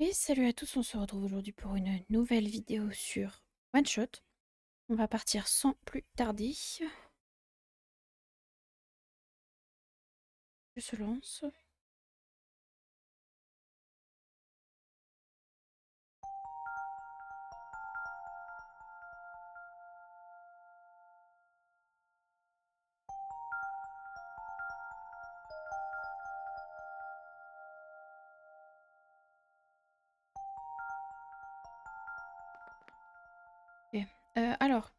Et salut à tous, on se retrouve aujourd'hui pour une nouvelle vidéo sur One Shot. On va partir sans plus tarder. Je se lance. Ok. Alors,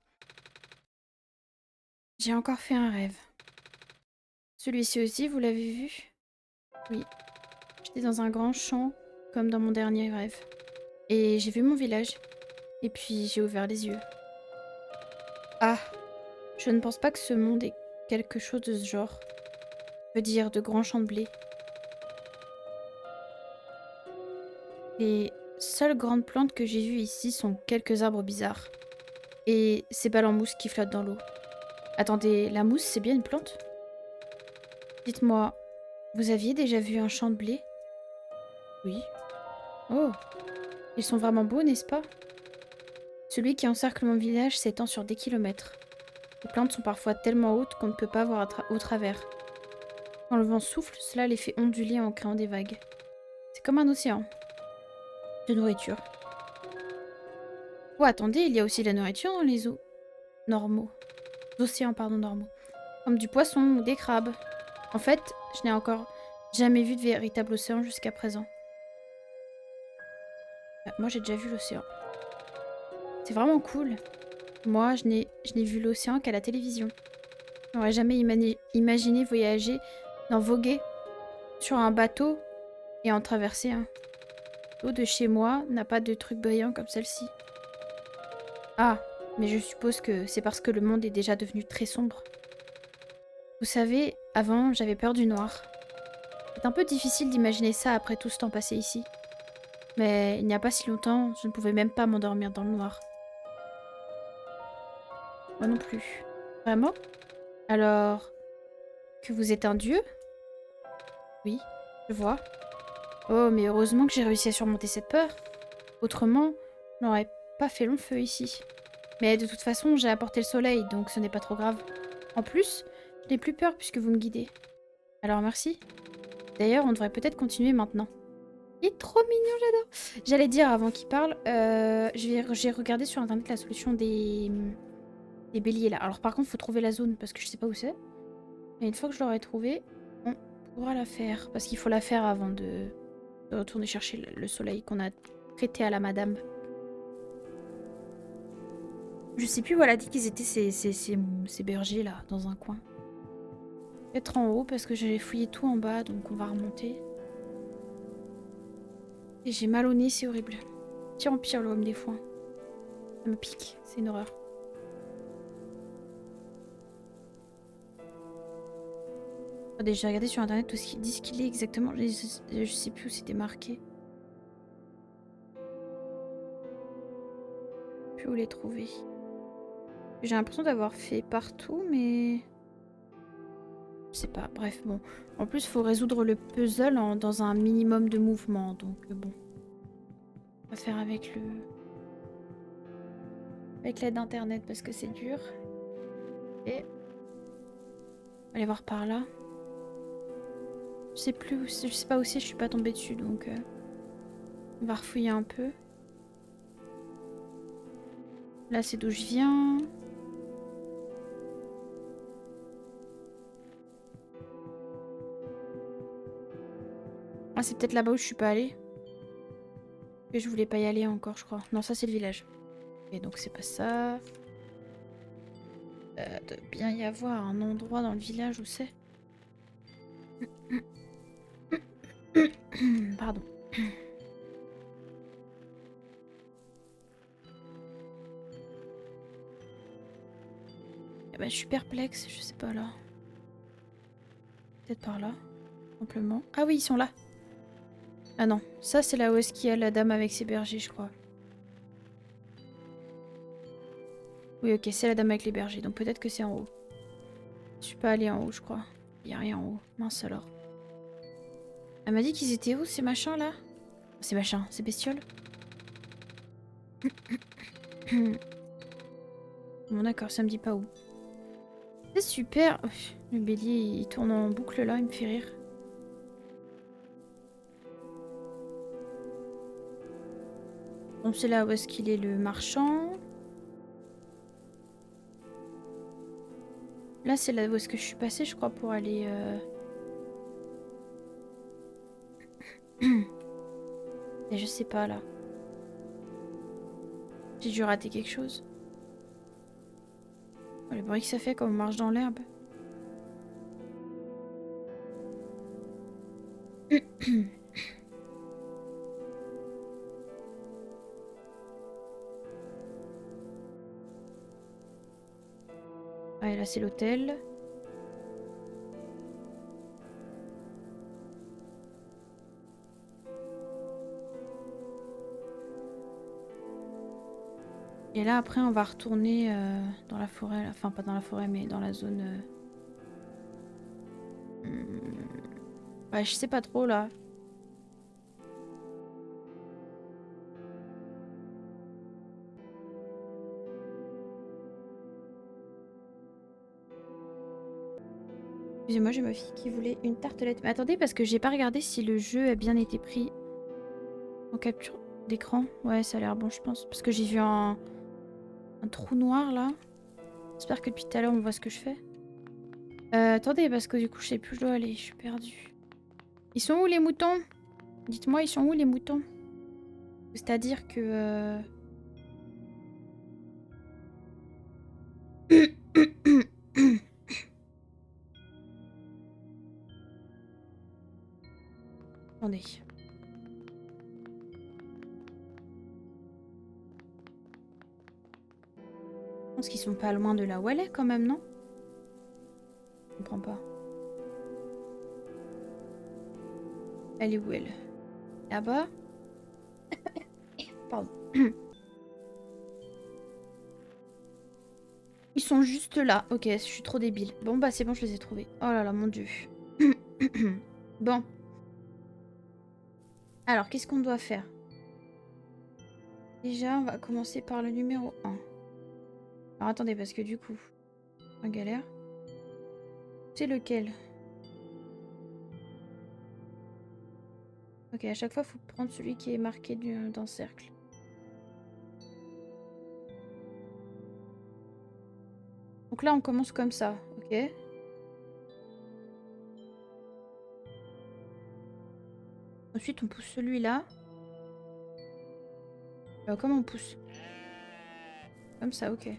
j'ai encore fait un rêve. Celui-ci aussi, vous l'avez vu? Oui. J'étais dans un grand champ, comme dans mon dernier rêve. Et j'ai vu mon village. Et puis j'ai ouvert les yeux. Ah, je ne pense pas que ce monde ait quelque chose de ce genre. Je veux dire, de grands champs de blé. Les seules grandes plantes que j'ai vues ici sont quelques arbres bizarres. Et ces balles en mousse qui flottent dans l'eau. Attendez, la mousse, c'est bien une plante? Dites-moi, vous aviez déjà vu un champ de blé? Oui. Oh, ils sont vraiment beaux, n'est-ce pas? Celui qui encercle mon village s'étend sur des kilomètres. Les plantes sont parfois tellement hautes qu'on ne peut pas voir au travers. Quand le vent souffle, cela les fait onduler en créant des vagues. C'est comme un océan de nourriture. Oh, attendez, il y a aussi de la nourriture dans les eaux normaux. Océans, pardon, normaux. Comme du poisson ou des crabes. En fait, je n'ai encore jamais vu de véritable océan jusqu'à présent. Moi, j'ai déjà vu l'océan. C'est vraiment cool. Moi, je n'ai vu l'océan qu'à la télévision. Je n'aurais jamais imaginé voyager, voguer sur un bateau et en traverser un. L'eau de chez moi n'a pas de trucs brillants comme celle-ci. Ah, mais je suppose que c'est parce que le monde est déjà devenu très sombre. Vous savez, avant, j'avais peur du noir. C'est un peu difficile d'imaginer ça après tout ce temps passé ici. Mais il n'y a pas si longtemps, je ne pouvais même pas m'endormir dans le noir. Moi non plus. Vraiment? Alors, que vous êtes un dieu? Oui, je vois. Oh, mais heureusement que j'ai réussi à surmonter cette peur. Autrement, je n'aurais pas fait long feu ici. Mais de toute façon, j'ai apporté le soleil, donc ce n'est pas trop grave. En plus, je n'ai plus peur puisque vous me guidez. Alors merci. D'ailleurs, on devrait peut-être continuer maintenant. Il est trop mignon, j'adore. J'allais dire avant qu'il parle, j'ai regardé sur internet la solution des béliers là. Alors par contre, il faut trouver la zone parce que je sais pas où c'est. Mais une fois que je l'aurai trouvée, on pourra la faire. Parce qu'il faut la faire avant de retourner chercher le soleil qu'on a prêté à la madame. Je sais plus où elle a dit qu'ils étaient ces bergers là, dans un coin. Peut-être en haut parce que j'ai fouillé tout en bas, donc on va remonter. Et j'ai mal au nez, c'est horrible. Pire en pire le homme des foins. Ça me pique, c'est une horreur. Attendez, j'ai regardé sur internet tout ce qu'ils disent qu'il est exactement. Je sais plus où c'était marqué. Je sais plus où les trouver. J'ai l'impression d'avoir fait partout, mais... Je sais pas, bref, bon. En plus, il faut résoudre le puzzle dans un minimum de mouvement, donc bon. On va faire avec le... Avec l'aide d'internet parce que c'est dur. Et... On va aller voir par là. Je sais plus, je sais pas où c'est, je suis pas tombée dessus, donc... On va refouiller un peu. Là, c'est d'où je viens. Ah, c'est peut-être là-bas où je suis pas allée. Et je voulais pas y aller encore, je crois. Non, ça, c'est le village. Et donc, c'est pas ça. De bien y avoir un endroit dans le village où c'est. Pardon. Eh ben, je suis perplexe, je sais pas là. Peut-être par là, simplement. Ah oui, ils sont là. Ah non, ça c'est là où est-ce qu'il y a la dame avec ses bergers, je crois. Oui, ok, c'est la dame avec les bergers, donc peut-être que c'est en haut. Je suis pas allée en haut, je crois. Il y a rien en haut. Mince alors. Elle m'a dit qu'ils étaient où ces machins là? Ces machins, ces bestioles. Bon d'accord, ça me dit pas où. C'est super. Le bélier, il tourne en boucle là, il me fait rire. Bon, c'est là où est-ce qu'il est le marchand. Là, c'est là où est-ce que je suis passée, je crois, pour aller... Et je sais pas, là. J'ai dû rater quelque chose. Oh, le bruit que ça fait quand on marche dans l'herbe. Ah, et là, c'est l'hôtel. Et là, après, on va retourner dans la forêt. Enfin, pas dans la forêt, mais dans la zone... Ouais, je sais pas trop, là. Excusez-moi, j'ai ma fille qui voulait une tartelette. Mais attendez, parce que j'ai pas regardé si le jeu a bien été pris en capture d'écran. Ouais, ça a l'air bon, je pense. Parce que j'ai vu un trou noir, là. J'espère que depuis tout à l'heure, on voit ce que je fais. Attendez, parce que du coup, je sais plus où je dois aller. Je suis perdue. Ils sont où, les moutons? Dites-moi, ils sont où, les moutons? C'est-à-dire que... Attendez. Je pense qu'ils sont pas loin de là où elle est, quand même, non? Je comprends pas. Elle est où, elle? Là-bas? Pardon. Ils sont juste là. Ok, je suis trop débile. Bon, bah c'est bon, je les ai trouvés. Oh là là, mon dieu. Bon. Alors, qu'est-ce qu'on doit faire? Déjà, on va commencer par le numéro 1. Alors, attendez, parce que du coup... En galère. C'est lequel? Ok, à chaque fois, il faut prendre celui qui est marqué d'un cercle. Donc là, on commence comme ça, ok? Ensuite, on pousse celui-là. Comment on pousse? Comme ça, ok.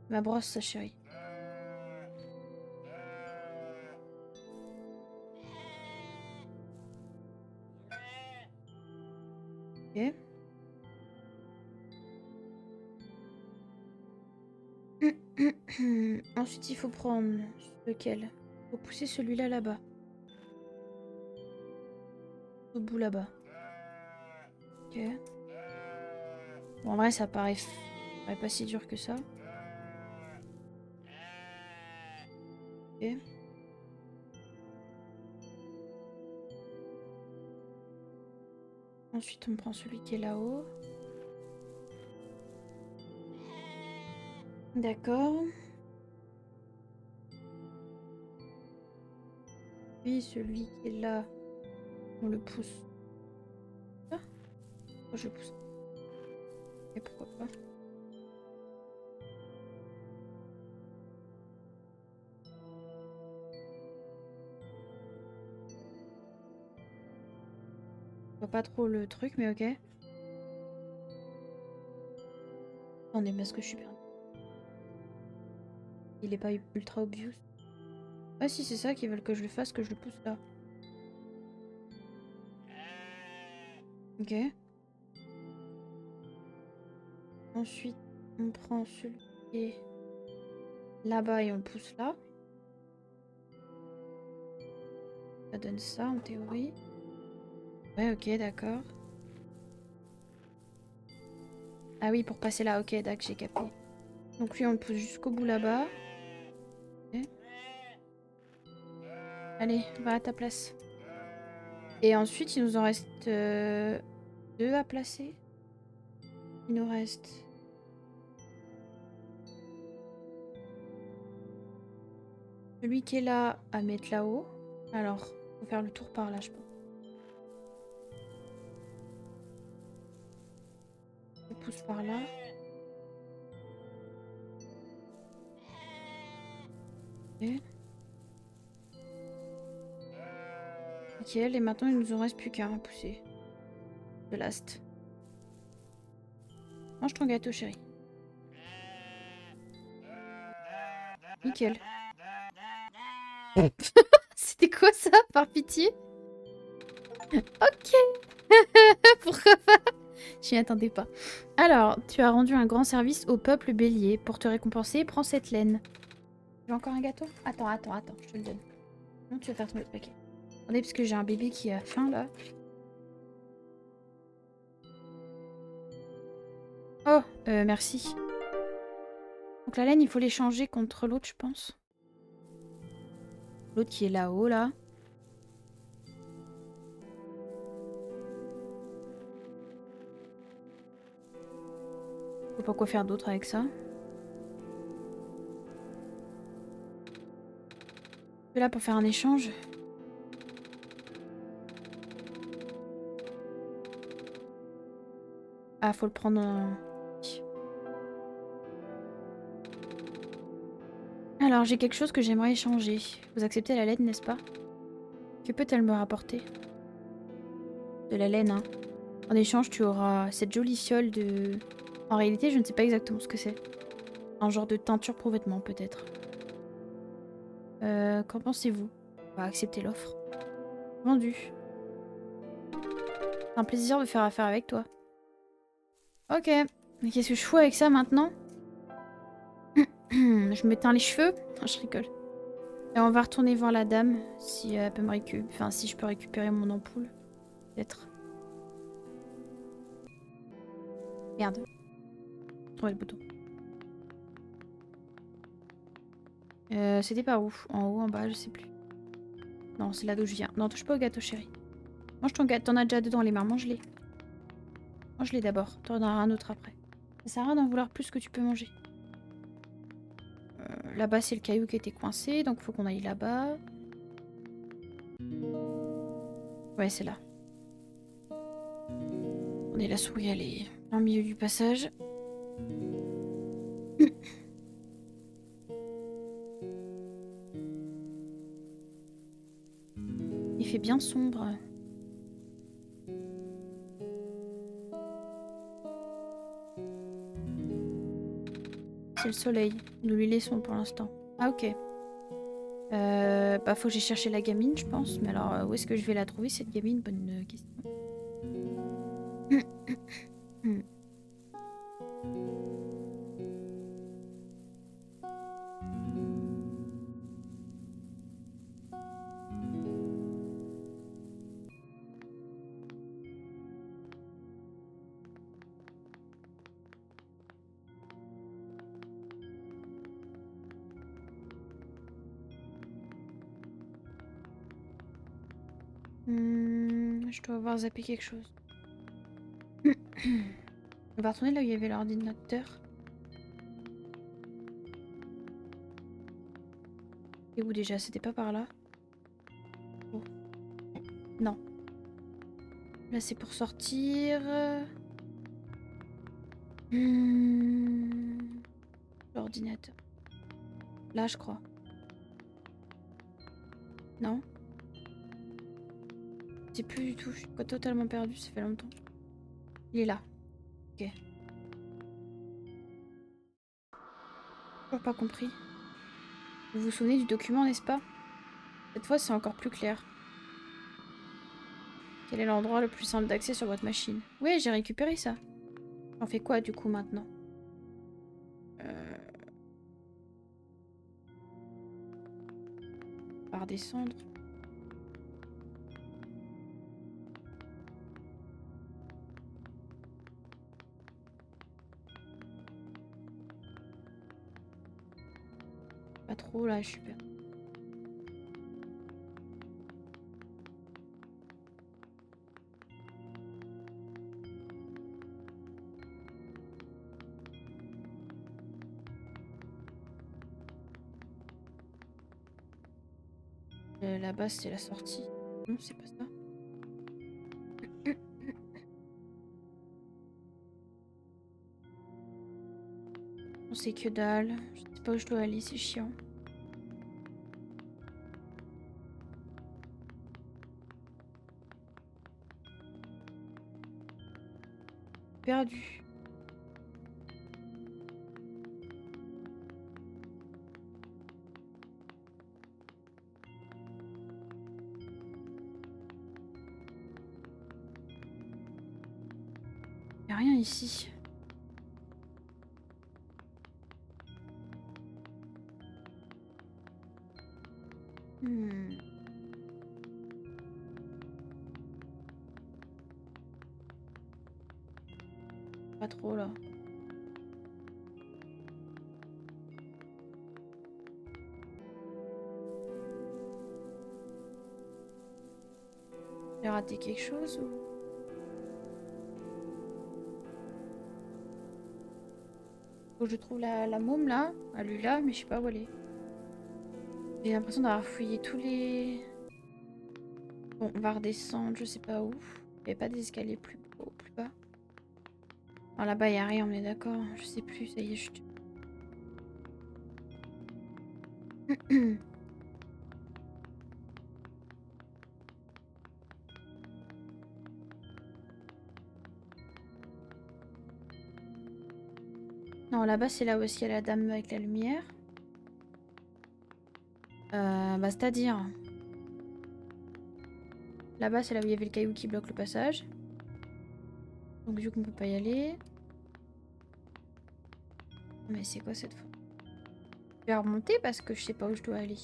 Ma brosse, sa chérie. Ok. Ensuite, il faut prendre lequel? Il faut pousser celui-là là-bas. Au bout là-bas. Ok. Bon, en vrai, ça paraît pas si dur que ça. Ok. Ensuite, on prend celui qui est là-haut. D'accord. Puis celui qui est là, on le pousse. Ah, pourquoi je le pousse? Et pourquoi pas? Je vois pas trop le truc, mais ok. Attendez, parce que je suis perdue. Il est pas ultra obvious. Ah si, c'est ça qu'ils veulent que je le fasse, que je le pousse là. Ok. Ensuite, on prend celui qui est là-bas et on le pousse là. Ça donne ça en théorie. Ouais, ok, d'accord. Ah oui, pour passer là, ok, d'accord, j'ai capté. Donc lui, on le pousse jusqu'au bout là-bas. Ok. Allez, va à ta place. Et ensuite, il nous en reste 2 à placer. Il nous reste... Celui qui est là à mettre là-haut. Alors, faut faire le tour par là, je pense. Je pousse par là. Ok. Nickel. Et maintenant, il nous en reste plus qu'un à pousser. The last. Mange ton gâteau, chérie. Nickel. C'était quoi ça, par pitié? Ok. Pourquoi pas? J'y attendais pas. Alors, tu as rendu un grand service au peuple bélier. Pour te récompenser, prends cette laine. Tu veux encore un gâteau? Attends, je te le donne. Non, tu vas faire tomber le paquet. Attendez, parce que j'ai un bébé qui a faim, là. Oh, merci. Donc la laine, il faut l'échanger contre l'autre, je pense. L'autre qui est là-haut, là. Je sais pas quoi faire d'autre avec ça. Je suis là pour faire un échange. Ah, faut le prendre en... Alors, j'ai quelque chose que j'aimerais échanger. Vous acceptez la laine, n'est-ce pas? Que peut-elle me rapporter? De la laine, hein. En échange, tu auras cette jolie fiole de... En réalité, je ne sais pas exactement ce que c'est. Un genre de teinture pour vêtements, peut-être. Qu'en pensez-vous? On va accepter l'offre. Vendu. C'est un plaisir de faire affaire avec toi. Ok. Mais qu'est-ce que je fous avec ça maintenant? Je me teins les cheveux? Non, je rigole. Et on va retourner voir la dame si elle peut me récupérer. Enfin, si je peux récupérer mon ampoule. Peut-être. Merde. J'ai trouvé le bouton. C'était par où? En haut, en bas, je sais plus. Non, c'est là d'où je viens. Non, touche pas au gâteau, chérie. Mange ton gâteau. T'en as déjà dedans les mains. Mange-les. Mange-les d'abord. T'en auras un autre après. Ça sert à rien d'en vouloir plus que tu peux manger. Là-bas, c'est le caillou qui était coincé. Donc, faut qu'on aille là-bas. Ouais, c'est là. On est la souris, elle est en milieu du passage. Il fait bien sombre. C'est le soleil. Nous lui laissons pour l'instant. Ah, ok. Bah, faut que j'ai cherché la gamine, je pense. Mais alors, où est-ce que je vais la trouver, cette gamine? Bonne question. Je dois avoir zappé quelque chose. On va retourner là où il y avait l'ordinateur. Et où déjà? C'était pas par là? Oh. Non. Là, c'est pour sortir. L'ordinateur. Là, je crois. Non? Je sais plus du tout. Je suis pas totalement perdue. Ça fait longtemps. Il est là. Ok. Toujours pas compris. Vous vous souvenez du document, n'est-ce pas? Cette fois, c'est encore plus clair. Quel est l'endroit le plus simple d'accès sur votre machine? Oui, j'ai récupéré ça. J'en fais quoi, du coup, maintenant? On va redescendre. Pas trop, là, je suis perdue. Là-bas, c'est la sortie. Non, c'est pas ça. On sait que dalle. Je sais pas où je dois aller, c'est chiant. Perdu. Y'a rien ici. Pas trop là. J'ai raté quelque chose ou... Faut que je trouve la môme là. Elle est là, mais je sais pas où elle est. J'ai l'impression d'avoir fouillé tous les... Bon, on va redescendre, je sais pas où. Il n'y avait pas d'escalier plus haut, plus bas. Alors là-bas, il n'y a rien, on est d'accord. Je sais plus, ça y est, je... Non, là-bas, c'est là où est-ce qu'il y a la dame avec la lumière. Bah, c'est-à-dire... Là-bas, c'est là où il y avait le caillou qui bloque le passage. Donc, vu qu'on peut pas y aller... Mais c'est quoi cette fois? Je vais remonter parce que je sais pas où je dois aller.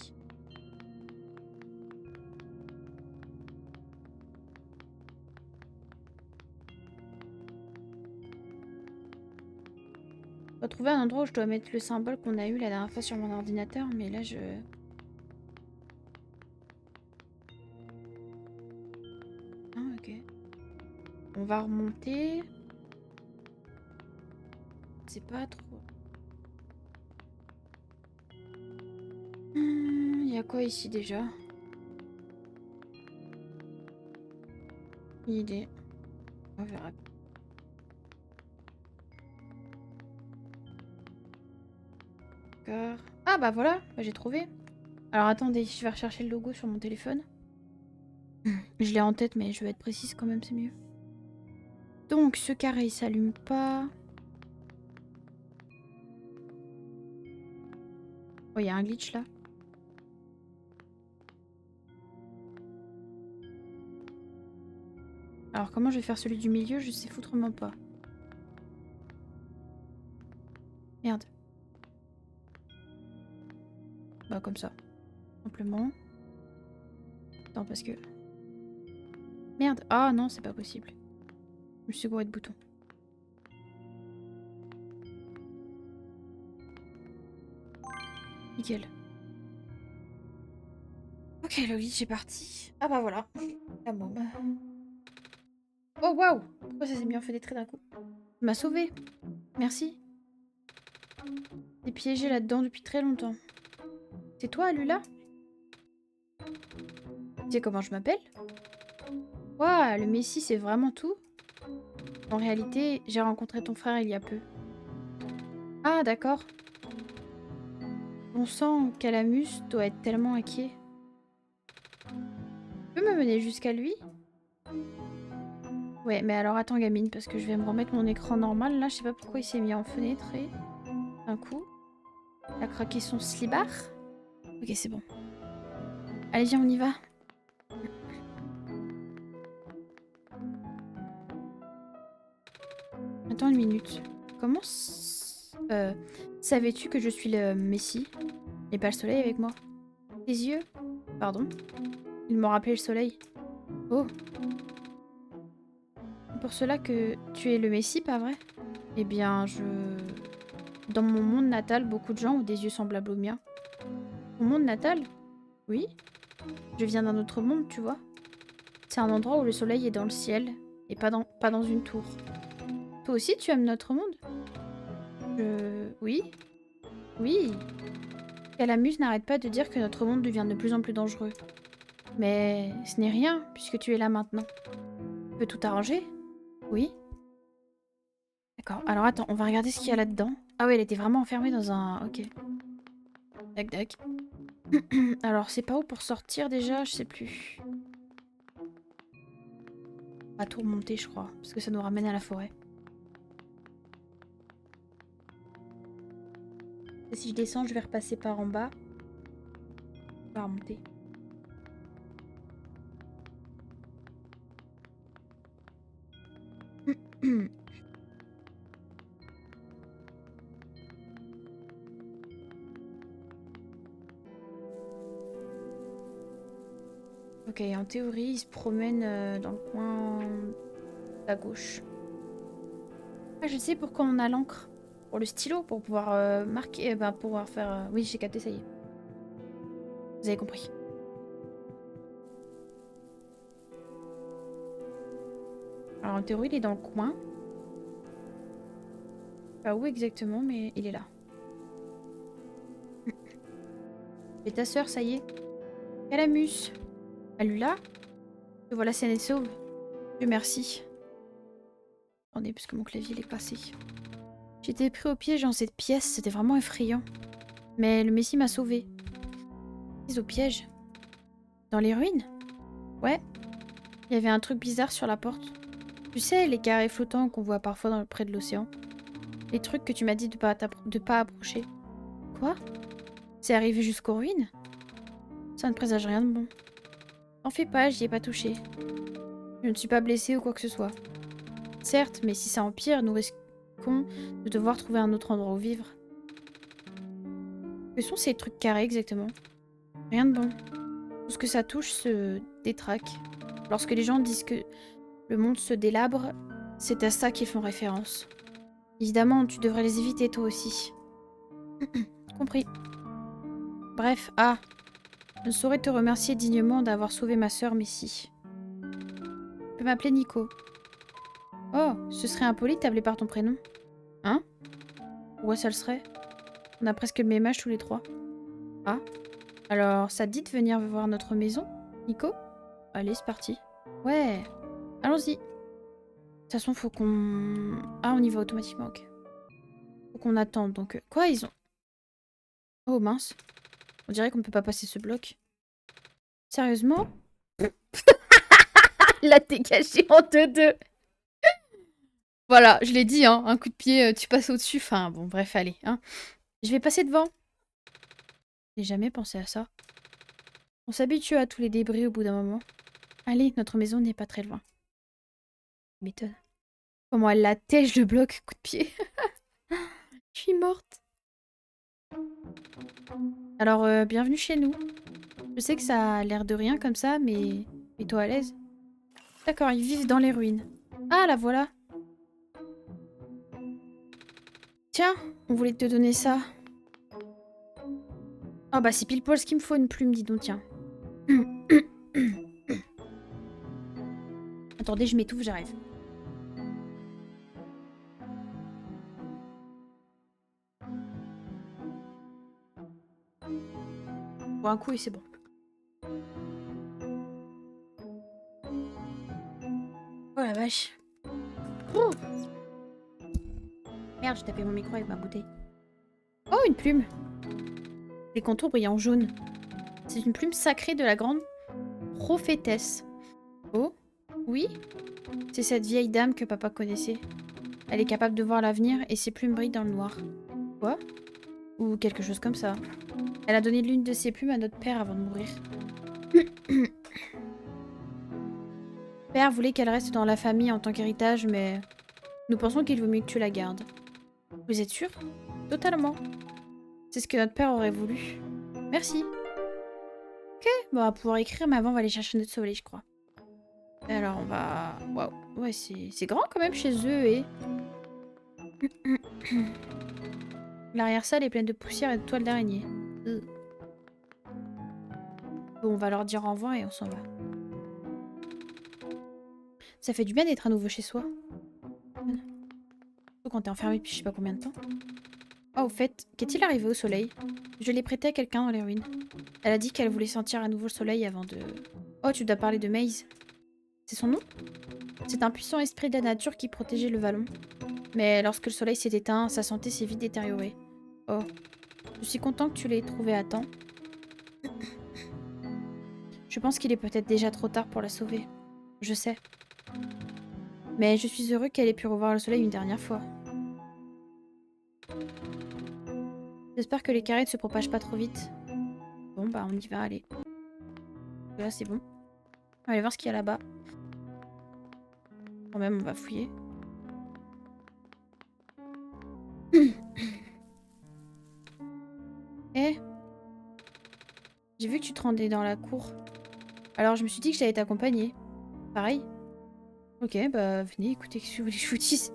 Je dois trouver un endroit où je dois mettre le symbole qu'on a eu la dernière fois sur mon ordinateur, mais là je... Ah ok. On va remonter. C'est pas trop... Il y a quoi ici déjà? Une idée. On verra. D'accord. Ah bah voilà, bah, j'ai trouvé. Alors attendez, je vais rechercher le logo sur mon téléphone. Je l'ai en tête, mais je vais être précise quand même, c'est mieux. Donc ce carré il s'allume pas. Oh, il y a un glitch là. Alors comment je vais faire celui du milieu? Je sais foutrement pas. Merde. Bah comme ça. Simplement. Attends parce que... Merde. Ah non, c'est pas possible. Je me suis gouré de boutons. Nickel. Ok, le glitch est parti. Ah bah voilà. La môme. Oh waouh! Pourquoi ça s'est mis enfenêtré d'un coup? Tu m'as sauvé. Merci. T'es piégé là-dedans depuis très longtemps. C'est toi, Lula? Tu sais comment je m'appelle? Waouh, le Messie, c'est vraiment tout? En réalité, j'ai rencontré ton frère il y a peu. Ah, d'accord. Bon sang, Calamus doit être tellement inquiet. Tu peux me mener jusqu'à lui? Ouais, mais alors attends, gamine, parce que je vais me remettre mon écran normal. Là, je sais pas pourquoi il s'est mis en fenêtré. Un coup. Il a craqué son slibard. Ok, c'est bon. Allez, viens, on y va. Attends une minute. Comment... savais-tu que je suis le Messie? Et pas le soleil avec moi? Tes yeux? Pardon? Ils m'ont rappelé le soleil. Oh. C'est pour cela que tu es le Messie, pas vrai? Eh bien, Dans mon monde natal, beaucoup de gens ont des yeux semblables aux miens. Mon monde natal? Oui. Je viens d'un autre monde, tu vois. C'est un endroit où le soleil est dans le ciel, et pas dans une tour. Toi aussi, tu aimes notre monde? Oui. Oui. Calamus n'arrête pas de dire que notre monde devient de plus en plus dangereux. Mais ce n'est rien, puisque tu es là maintenant. Tu peux tout arranger? Oui. D'accord. Alors attends, on va regarder ce qu'il y a là-dedans. Ah ouais, elle était vraiment enfermée dans un... Ok. Dac dac. Alors, c'est pas où pour sortir déjà? Je sais plus. On va tout remonter, je crois. Parce que ça nous ramène à la forêt. Et si je descends, je vais repasser par en bas. On va remonter. Ok, en théorie, il se promène dans le coin à gauche. Ah, je sais pourquoi on a l'encre. Pour le stylo, pour pouvoir marquer, pour pouvoir faire... Oui, j'ai capté, ça y est. Vous avez compris. Alors en théorie, il est dans le coin. Pas où exactement, mais il est là. Et ta sœur, ça y est. Calamus. Alula. Te voilà saine et sauve. Dieu merci. Attendez, parce que mon clavier il est passé. J'étais pris au piège dans cette pièce, c'était vraiment effrayant. Mais le Messie m'a sauvé. Au piège. Dans les ruines? Ouais. Il y avait un truc bizarre sur la porte. Tu sais, les carrés flottants qu'on voit parfois près de l'océan. Les trucs que tu m'as dit de pas approcher. Quoi? C'est arrivé jusqu'aux ruines? Ça ne présage rien de bon. T'en fais pas, j'y ai pas touché. Je ne suis pas blessée ou quoi que ce soit. Certes, mais si ça empire, nous risquons de devoir trouver un autre endroit où vivre. Que sont ces trucs carrés exactement? Rien de bon. Tout ce que ça touche se détraque. Lorsque les gens disent que le monde se délabre, c'est à ça qu'ils font référence. Évidemment, tu devrais les éviter toi aussi. Compris. Bref, je ne saurais te remercier dignement d'avoir sauvé ma sœur Messie. Tu peux m'appeler Nico. Oh, ce serait impoli de t'appeler par ton prénom. Hein? Ouais, ça le serait. On a presque le même âge tous les trois. Ah. Alors, ça te dit de venir voir notre maison, Nico? Allez, c'est parti. Ouais. Allons-y. De toute façon, faut qu'on... Ah, on y va automatiquement, ok. Faut qu'on attende, donc... Quoi, ils ont... Oh, mince. On dirait qu'on ne peut pas passer ce bloc. Sérieusement? La dégagé en 2-2. Voilà, je l'ai dit, hein, un coup de pied, tu passes au-dessus. Enfin, bon, bref, allez. Hein. Je vais passer devant. J'ai jamais pensé à ça. On s'habitue à tous les débris au bout d'un moment. Allez, notre maison n'est pas très loin. M'étonne. Comment elle la tèche le bloc, coup de pied. Je suis morte. Alors, bienvenue chez nous. Je sais que ça a l'air de rien comme ça, mais... Mets-toi à l'aise. D'accord, ils vivent dans les ruines. Ah, la voilà. Tiens, on voulait te donner ça. Oh bah c'est pile poil ce qu'il me faut, une plume, dis donc, tiens. Attendez, je m'étouffe, j'arrive. Bon, un coup et c'est bon. Oh la vache. Oh merde, j'ai tapé mon micro avec ma bouteille. Oh, une plume. Les contours brillent en jaune. C'est une plume sacrée de la grande prophétesse. Oh, oui. C'est cette vieille dame que papa connaissait. Elle est capable de voir l'avenir et ses plumes brillent dans le noir. Quoi? Ou quelque chose comme ça. Elle a donné l'une de ses plumes à notre père avant de mourir. Père voulait qu'elle reste dans la famille en tant qu'héritage, mais nous pensons qu'il vaut mieux que tu la gardes. Vous êtes sûr? Totalement. C'est ce que notre père aurait voulu. Merci. Ok, bon, on va pouvoir écrire, mais avant on va aller chercher notre soleil, je crois. Et alors on va... Waouh, ouais, c'est grand quand même chez eux, et... L'arrière-salle est pleine de poussière et de toiles d'araignée. Bon, on va leur dire au revoir et on s'en va. Ça fait du bien d'être à nouveau chez soi. Surtout quand t'es enfermé depuis je sais pas combien de temps. Oh, au fait, qu'est-il arrivé au soleil? Je l'ai prêté à quelqu'un dans les ruines. Elle a dit qu'elle voulait sentir à nouveau le soleil avant de... Oh, tu dois parler de Maze. C'est son nom? C'est un puissant esprit de la nature qui protégeait le vallon. Mais lorsque le soleil s'est éteint, sa santé s'est vite détériorée. Oh, je suis content que tu l'aies trouvé à temps. Je pense qu'il est peut-être déjà trop tard pour la sauver. Je sais. Mais je suis heureux qu'elle ait pu revoir le soleil une dernière fois. J'espère que les carrés ne se propagent pas trop vite. Bon, bah on y va, allez. Là, c'est bon. On va aller voir ce qu'il y a là-bas. Quand même, on va fouiller. Eh, j'ai vu que tu te rendais dans la cour. Alors je me suis dit que j'allais t'accompagner. Pareil. Ok, bah venez, écoutez, qu'est-ce que vous voulez que je vous dise?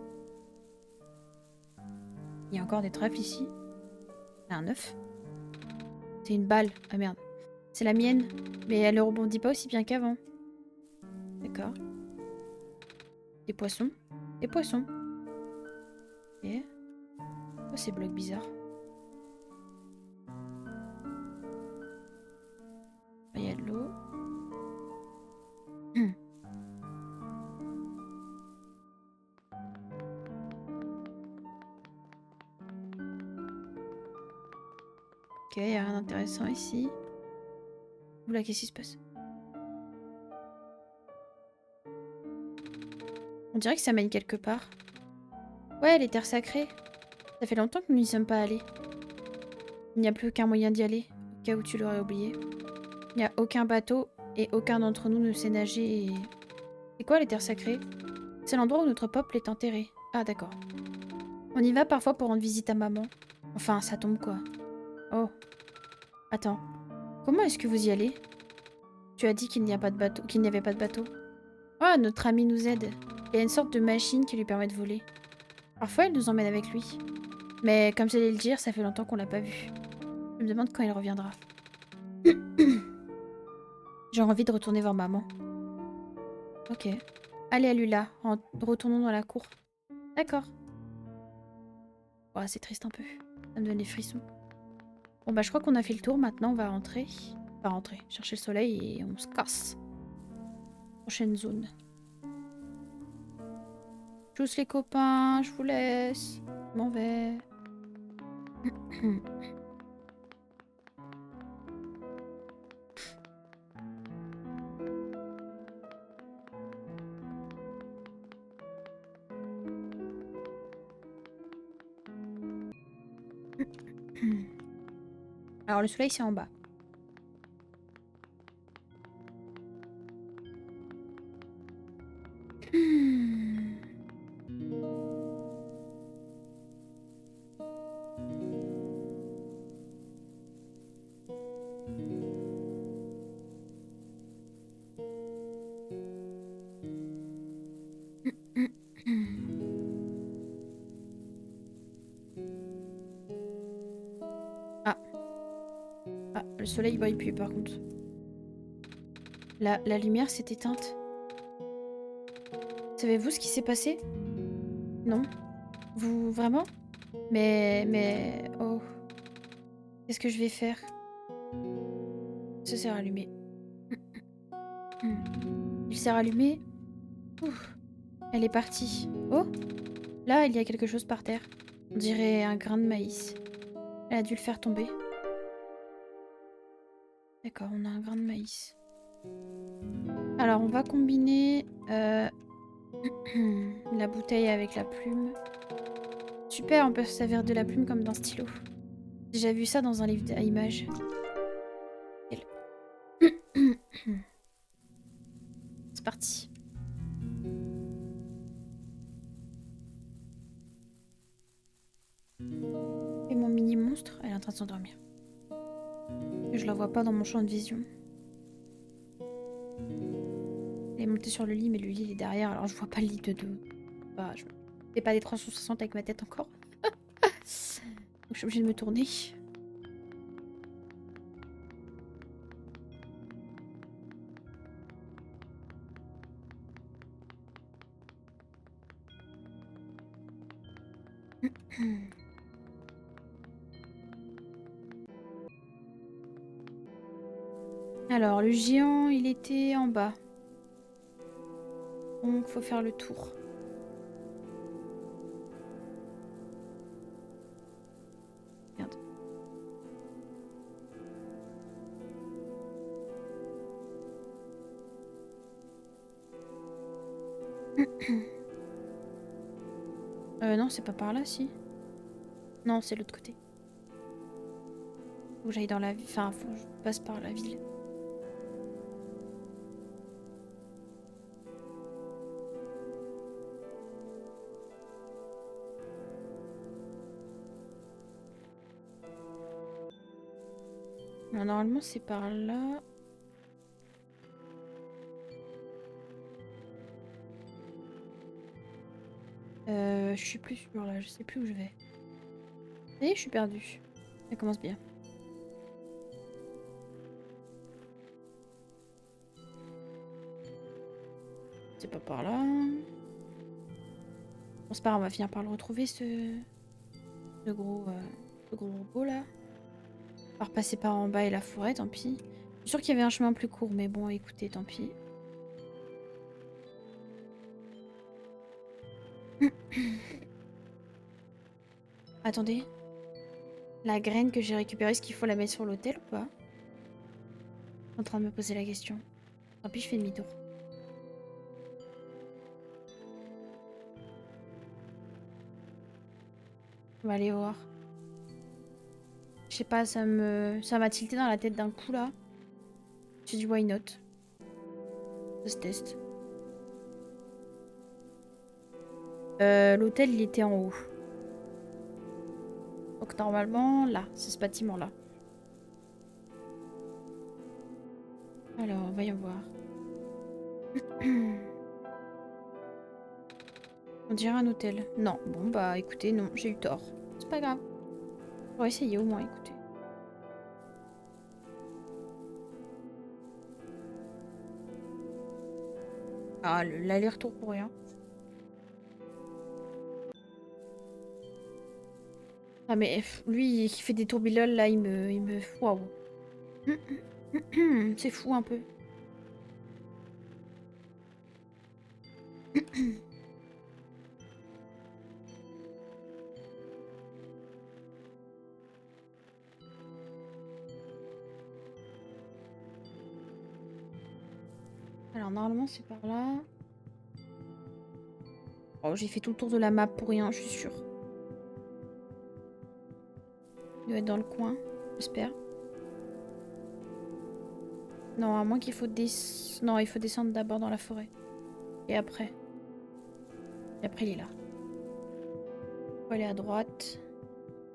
Il y a encore des trèfles ici. Il y a un œuf. C'est une balle. Ah merde. C'est la mienne. Mais elle ne rebondit pas aussi bien qu'avant. D'accord. Des poissons. Des poissons. Ok. Oh, ces blocs bizarres. Il y a de l'eau. Ok, il n'y a rien d'intéressant ici. Oula, qu'est-ce qui se passe? On dirait que ça mène quelque part. Ouais, les terres sacrées. Ça fait longtemps que nous n'y sommes pas allés. Il n'y a plus aucun moyen d'y aller, au cas où tu l'aurais oublié. Il n'y a aucun bateau et aucun d'entre nous ne sait nager et... C'est quoi les terres sacrées? C'est l'endroit où notre peuple est enterré. Ah d'accord. On y va parfois pour rendre visite à maman. Enfin, ça tombe quoi. Oh. Attends. Comment est-ce que vous y allez? Tu as dit qu'il n'y a pas de bateau, qu'il n'y avait pas de bateau. Oh, notre ami nous aide. Il y a une sorte de machine qui lui permet de voler. Parfois, il nous emmène avec lui. Mais comme j'allais le dire, ça fait longtemps qu'on l'a pas vu. Je me demande quand il reviendra. J'ai envie de retourner voir maman. Ok. Allez, Alula, retournons dans la cour. D'accord. Oh, c'est triste un peu. Ça me donne des frissons. Bon, bah, je crois qu'on a fait le tour. Maintenant, on va rentrer. Pas rentrer. Chercher le soleil et on se casse. Prochaine zone. Tous les copains, je vous laisse. Je m'en vais. Alors, le soleil, c'est en bas. Ah. Ah, le soleil brille plus par contre. La lumière s'est éteinte. Savez-vous ce qui s'est passé? Non? Vous, vraiment? Mais... Oh. Qu'est-ce que je vais faire? Ça s'est rallumé. Il s'est rallumé. Ouf. Elle est partie. Oh! Là, il y a quelque chose par terre. On dirait un grain de maïs. Elle a dû le faire tomber. D'accord, on a un grain de maïs. Alors, on va combiner la bouteille avec la plume. Super, on peut se servir de la plume comme d'un stylo. J'ai déjà vu ça dans un livre à images. C'est parti. Et mon mini monstre, elle est en train de s'endormir. Je la vois pas dans mon champ de vision. Elle est montée sur le lit, mais le lit il est derrière, alors je vois pas le lit de dos. Bah, je fais pas des 360 avec ma tête encore. Donc je suis obligée de me tourner. Alors, le géant, il était en bas. Donc, faut faire le tour. Merde. Non, c'est pas par là, si. Non, c'est l'autre côté. Faut que j'aille dans la ville. Enfin, faut que je passe par la ville. Alors, normalement, c'est par là. Je suis plus sûre là, je sais plus où je vais. Ça y est, je suis perdue. Ça commence bien. C'est pas par là. Bon, c'est pas grave, on va finir par le retrouver, ce gros robot là. On va repasser par en bas et la forêt, tant pis. Je suis sûre qu'il y avait un chemin plus court, mais bon, écoutez, tant pis. Attendez. La graine que j'ai récupérée, est-ce qu'il faut la mettre sur l'autel ou pas? Je suis en train de me poser la question. Tant pis, je fais demi-tour. On va aller voir. Je sais pas, ça m'a tilté dans la tête d'un coup là. J'ai dit why not. Ça se teste. L'hôtel il était en haut. Donc normalement là, c'est ce bâtiment là. Alors, voyons voir. On dirait un hôtel. Non, bon bah écoutez, non, j'ai eu tort. C'est pas grave. On va essayer au moins, écoutez. Ah, l'aller-retour pour rien. Ah mais lui qui fait des tourbillons là, il me... Waouh. C'est fou un peu. Alors normalement c'est par là. Oh, j'ai fait tout le tour de la map pour rien, je suis sûre. Il doit être dans le coin, j'espère. Non, à moins qu'il faut Non, il faut descendre d'abord dans la forêt. Et après. Et après il est là. Faut aller à droite.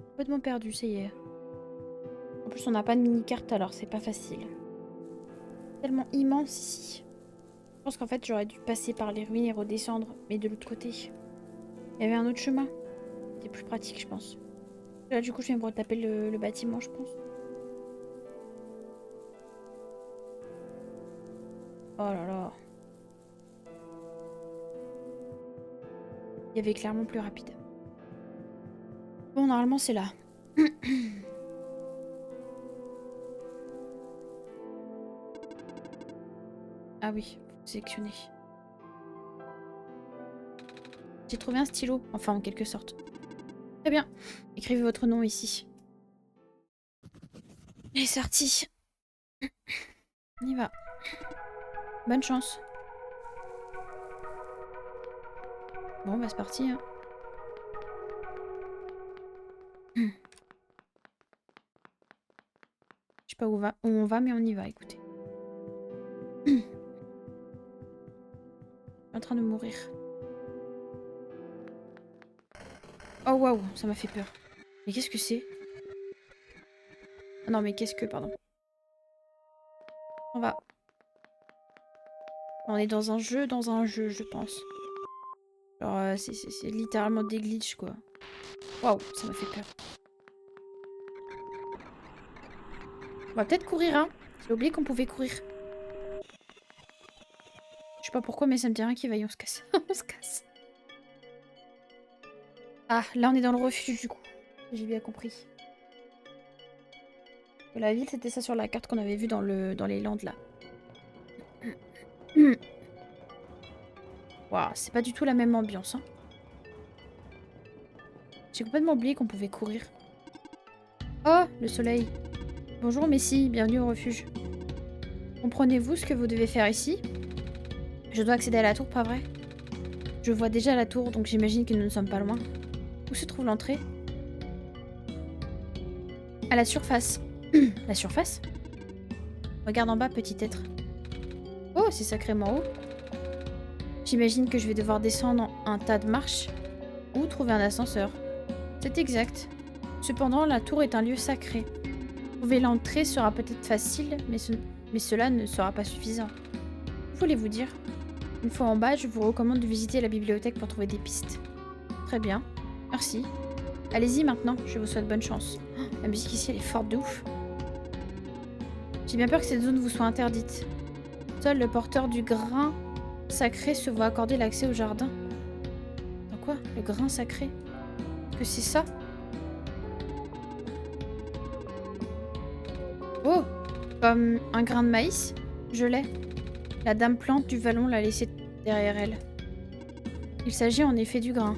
Complètement perdu, ça y est. En plus on n'a pas de mini-carte alors c'est pas facile. Tellement immense ici. Je pense qu'en fait j'aurais dû passer par les ruines et redescendre, mais de l'autre côté. Il y avait un autre chemin. C'était plus pratique je pense. Là du coup je vais me retaper le bâtiment je pense. Oh là là. Il y avait clairement plus rapide. Bon normalement c'est là. Ah oui, faut sélectionner. J'ai trouvé un stylo, enfin en quelque sorte. Très bien. Écrivez votre nom ici. Et c'est parti. On y va. Bonne chance. Bon bah c'est parti. Hein. Je sais pas où on va, mais on y va, écoutez. Je suis en train de mourir. Oh waouh, ça m'a fait peur. Mais qu'est-ce que c'est? Ah non mais qu'est-ce que, pardon. On va. On est dans un jeu, je pense. Genre c'est littéralement des glitches quoi. Waouh, ça m'a fait peur. On va peut-être courir, hein. J'ai oublié qu'on pouvait courir. Je sais pas pourquoi, mais ça me dit rien qu'il vaille, on se casse. On se casse. Ah, là on est dans le refuge du coup. J'ai bien compris. La ville, c'était ça sur la carte qu'on avait vue dans les Landes, là. Waouh, c'est pas du tout la même ambiance, hein. J'ai complètement oublié qu'on pouvait courir. Oh, le soleil. Bonjour, Messi, bienvenue au refuge. Comprenez-vous ce que vous devez faire ici? Je dois accéder à la tour, pas vrai? Je vois déjà la tour, donc j'imagine que nous ne sommes pas loin. Où se trouve l'entrée? À la surface. La surface? Regarde en bas, petit être. Oh, c'est sacrément haut. J'imagine que je vais devoir descendre un tas de marches ou trouver un ascenseur. C'est exact. Cependant, la tour est un lieu sacré. Trouver l'entrée sera peut-être facile, mais cela ne sera pas suffisant. Que voulez-vous dire? Une fois en bas, je vous recommande de visiter la bibliothèque pour trouver des pistes. Très bien. Merci. Allez-y maintenant, je vous souhaite bonne chance. Oh, la musique ici, elle est forte de ouf. J'ai bien peur que cette zone vous soit interdite. Seul le porteur du grain sacré se voit accorder l'accès au jardin. Dans quoi? Le grain sacré? Que c'est ça? Oh! Comme un grain de maïs? Je l'ai. La dame plante du vallon l'a laissé derrière elle. Il s'agit en effet du grain.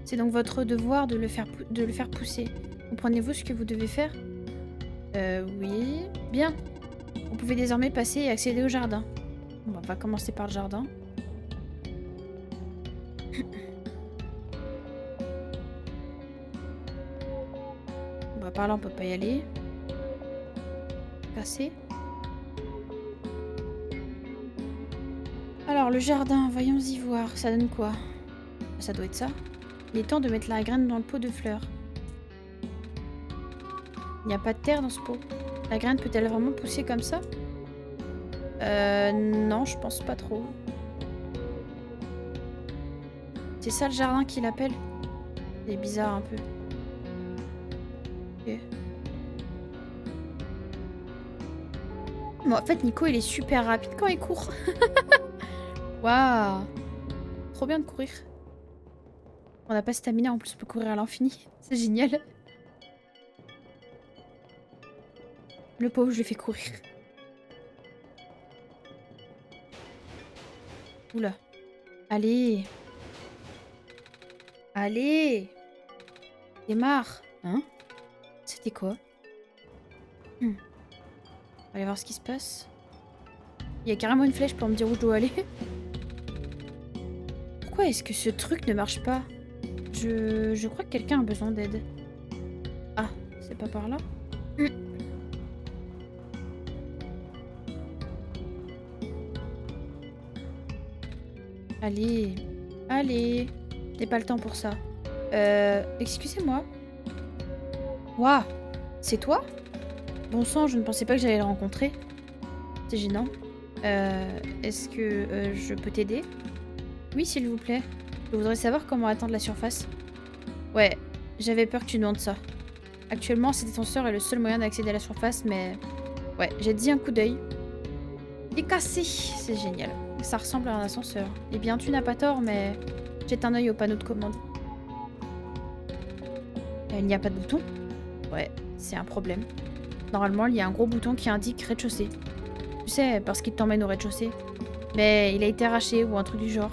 C'est donc votre devoir de le faire pousser. Comprenez-vous ce que vous devez faire? Oui. Bien. Vous pouvez désormais passer et accéder au jardin. Bon, on va commencer par le jardin. Bah, par là, on peut pas y aller. Casser. Alors, le jardin, voyons y voir. Ça donne quoi? Ça doit être ça. Il est temps de mettre la graine dans le pot de fleurs. Il n'y a pas de terre dans ce pot. La graine peut-elle vraiment pousser comme ça? Non, je pense pas trop. C'est ça le jardin qu'il appelle? C'est bizarre un peu. Ok. Bon, en fait, Nico, il est super rapide quand il court. Waouh! Trop bien de courir. On n'a pas stamina, en plus, on peut courir à l'infini. C'est génial. Le pauvre, je l'ai fait courir. Oula. Allez. Allez. Démarre. Hein? C'était quoi? On va aller voir ce qui se passe. Il y a carrément une flèche pour me dire où je dois aller. Pourquoi est-ce que ce truc ne marche pas? Je crois que quelqu'un a besoin d'aide. Ah, c'est pas par là? Allez. Allez. J'ai pas le temps pour ça. Excusez-moi. Waouh! C'est toi? Bon sang, je ne pensais pas que j'allais le rencontrer. C'est gênant. Est-ce que je peux t'aider? Oui, s'il vous plaît. Je voudrais savoir comment atteindre la surface. Ouais, j'avais peur que tu demandes ça. Actuellement, cet ascenseur est le seul moyen d'accéder à la surface, mais... Ouais, j'ai dit un coup d'œil. Il est cassé! C'est génial. Ça ressemble à un ascenseur. Eh bien, tu n'as pas tort, mais... Jette un œil au panneau de commande. Il n'y a pas de bouton? Ouais, c'est un problème. Normalement, il y a un gros bouton qui indique rez-de-chaussée. Tu sais, parce qu'il t'emmène au rez-de-chaussée. Mais il a été arraché ou un truc du genre.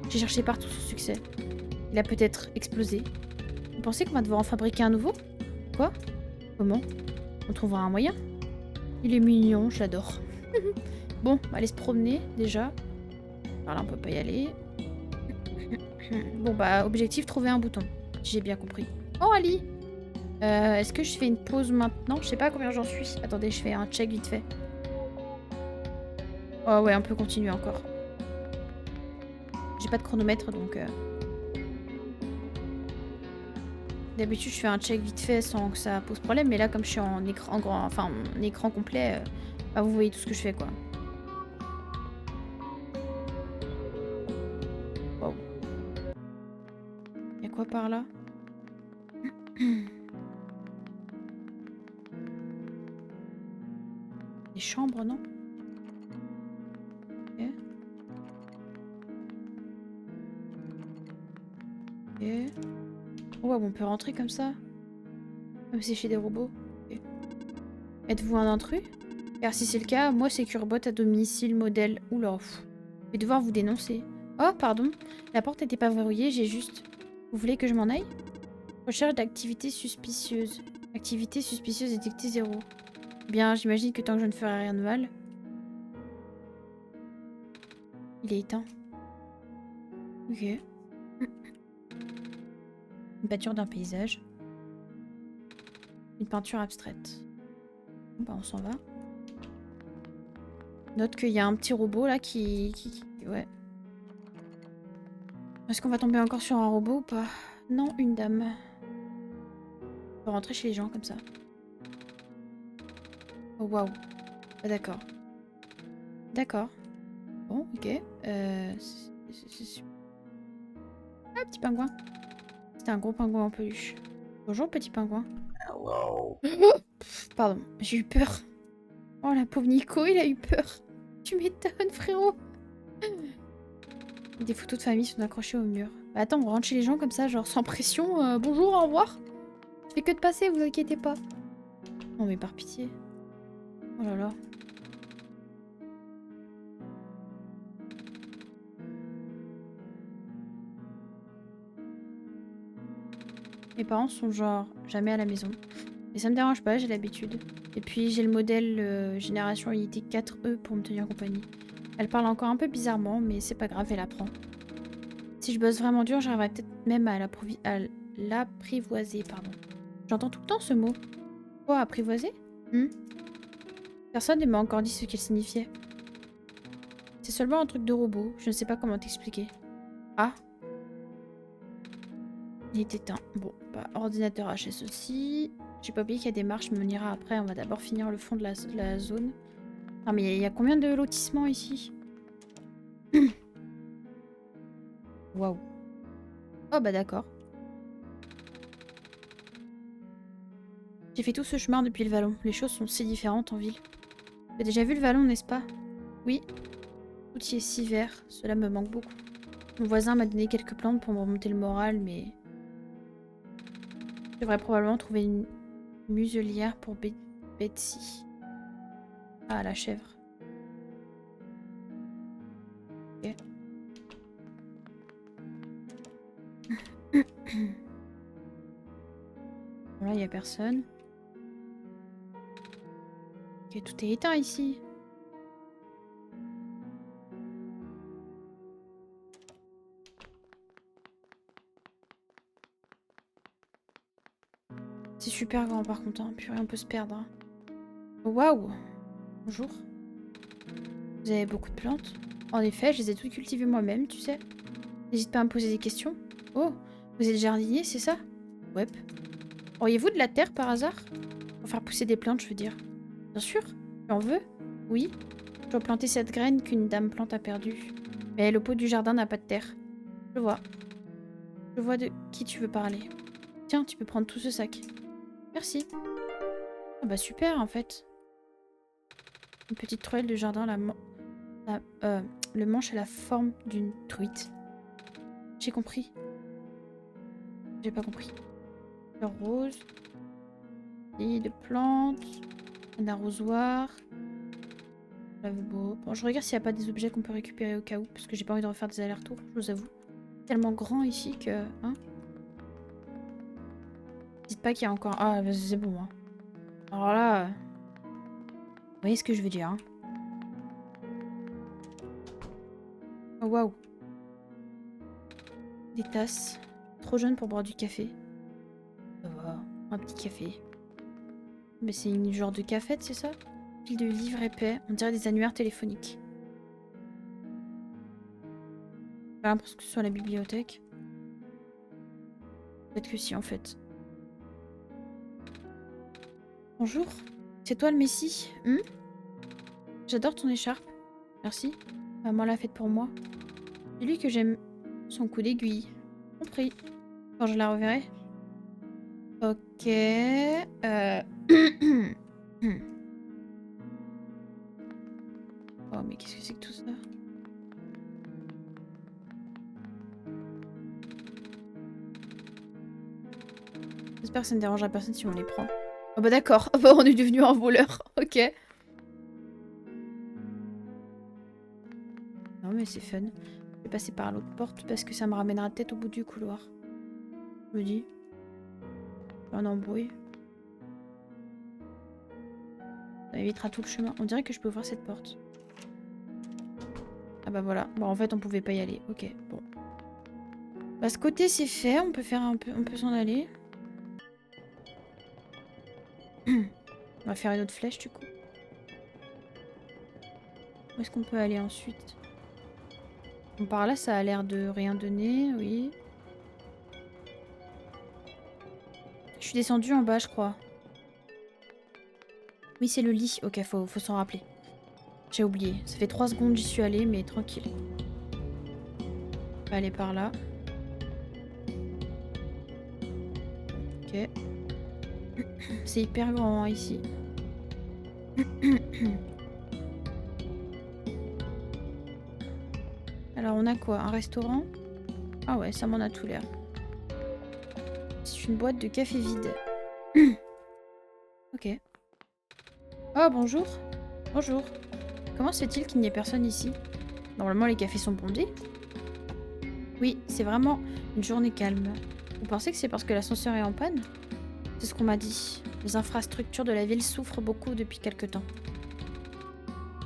J'ai cherché partout sans succès. Il a peut-être explosé. Vous pensez qu'on va devoir en fabriquer un nouveau? Quoi? Comment? On trouvera un moyen? Il est mignon, je l'adore. Bon, on va aller se promener déjà. Par là, on peut pas y aller. Bon, bah, objectif, trouver un bouton. Si j'ai bien compris. Oh, Ali! Est-ce que je fais une pause maintenant? Je sais pas à combien j'en suis. Attendez, je fais un check vite fait. Oh ouais, on peut continuer encore. J'ai pas de chronomètre, donc... D'habitude, je fais un check vite fait sans que ça pose problème. Mais là, comme je suis en écran grand... Enfin, en écran complet, bah, vous voyez tout ce que je fais, quoi. Wow. Y'a quoi par là? Des chambres, non? Ok. Ok. Oh, ouais, on peut rentrer comme ça? Comme c'est chez des robots. Ok. Êtes-vous un intrus? Car si c'est le cas, moi Securebot à domicile modèle. Oula, je vais devoir vous dénoncer. Oh, pardon. La porte n'était pas verrouillée, j'ai juste... Vous voulez que je m'en aille? Recherche d'activité suspicieuse. Activité suspicieuse détectée 0. Bien, j'imagine que tant que je ne ferai rien de mal... Il est éteint. Ok. Une peinture d'un paysage. Une peinture abstraite. Bon, bah, on s'en va. Note qu'il y a un petit robot là qui... Ouais. Est-ce qu'on va tomber encore sur un robot ou pas? Non, une dame. On peut rentrer chez les gens comme ça. Oh waouh. Ah, d'accord. D'accord. Bon, ok. Ah, petit pingouin. C'était un gros pingouin en peluche. Bonjour, petit pingouin. Hello. Pardon, j'ai eu peur. Oh, la pauvre Nico, il a eu peur. Tu m'étonnes, frérot. Des photos de famille sont accrochées au mur. Bah attends, on rentre chez les gens comme ça, genre sans pression. Bonjour, au revoir. Je fais que de passer, vous inquiétez pas. Non mais par pitié. Oh là là. Mes parents sont genre jamais à la maison. Mais ça me dérange pas, j'ai l'habitude. Et puis j'ai le modèle génération unité 4E pour me tenir compagnie. Elle parle encore un peu bizarrement, mais c'est pas grave, elle apprend. Si je bosse vraiment dur, j'arriverai peut-être même à l'apprivoiser, pardon. J'entends tout le temps ce mot. Quoi, apprivoiser? Personne ne m'a encore dit ce qu'il signifiait. C'est seulement un truc de robot, je ne sais pas comment t'expliquer. Ah. Il est éteint. Bon, bah, ordinateur HS aussi. J'ai pas oublié qu'il y a des marches, mais on ira après. On va d'abord finir le fond de la zone. Ah, mais il y a combien de lotissements ici? Waouh. Oh, bah d'accord. J'ai fait tout ce chemin depuis le vallon. Les choses sont si différentes en ville. Tu as déjà vu le vallon, n'est-ce pas? Oui. Tout y est si vert. Cela me manque beaucoup. Mon voisin m'a donné quelques plantes pour me remonter le moral, mais... Je devrais probablement trouver une muselière pour Betsy. Ah, la chèvre. Ok. Bon, là, il n'y a personne. Ok, tout est éteint ici. C'est super grand par contre, hein. Purée, on peut se perdre. Hein. Waouh! Bonjour. Vous avez beaucoup de plantes? En effet, je les ai toutes cultivées moi-même, tu sais. N'hésite pas à me poser des questions. Oh, vous êtes jardinier, c'est ça? Ouais. Auriez-vous de la terre par hasard? Pour faire pousser des plantes, je veux dire. Bien sûr. Tu en veux? Oui. Je dois planter cette graine qu'une dame plante a perdue. Mais le pot du jardin n'a pas de terre. Je vois. Je vois de qui tu veux parler. Tiens, tu peux prendre tout ce sac. Merci. Ah bah super en fait. Une petite truelle de jardin, le manche a la forme d'une truite. J'ai compris. J'ai pas compris. Fleur rose. Lit de plantes. Un arrosoir. Lavabo. Bon, je regarde s'il n'y a pas des objets qu'on peut récupérer au cas où. Parce que j'ai pas envie de refaire des allers-retours, je vous avoue. Tellement grand ici que... Hein, dites pas qu'il y a encore... Ah, bah, c'est bon. Hein. Alors là... Vous voyez ce que je veux dire. Hein. Oh, waouh. Des tasses. Trop jeune pour boire du café. Oh, un petit café. Mais c'est une genre de cafette, c'est ça? Pile de livres épais. On dirait des annuaires téléphoniques. J'ai pas l'impression que ce soit la bibliothèque. Peut-être que si, en fait. Bonjour. C'est toi le Messie? J'adore ton écharpe. Merci. Maman l'a faite pour moi. Dis-lui que j'aime son coup d'aiguille. Compris. Quand je la reverrai. Ok. Oh, mais qu'est-ce que c'est que tout ça? J'espère que ça ne dérangera personne si on les prend. Oh bah d'accord, oh bah on est devenu un voleur, ok. Non mais c'est fun. Je vais passer par l'autre porte parce que ça me ramènera peut-être au bout du couloir. Je me dis. Un embrouille. Ça évitera tout le chemin. On dirait que je peux ouvrir cette porte. Ah bah voilà. Bon en fait on pouvait pas y aller. Ok, bon. Bah ce côté c'est fait, on peut faire un peu. On peut s'en aller. On va faire une autre flèche du coup. Où est-ce qu'on peut aller ensuite? Bon, par là ça a l'air de rien donner, oui. Je suis descendue en bas je crois. Oui c'est le lit. Ok, faut s'en rappeler. J'ai oublié. Ça fait 3 secondes j'y suis allée mais tranquille. On va aller par là. Ok. C'est hyper grand hein, ici. Alors on a quoi? Un restaurant? Ah ouais, ça m'en a tout l'air. C'est une boîte de café vide. Ok. Oh bonjour. Bonjour. Comment se fait-il qu'il n'y ait personne ici? Normalement les cafés sont bondés. Oui, c'est vraiment une journée calme. Vous pensez que c'est parce que l'ascenseur est en panne? C'est ce qu'on m'a dit. Les infrastructures de la ville souffrent beaucoup depuis quelque temps.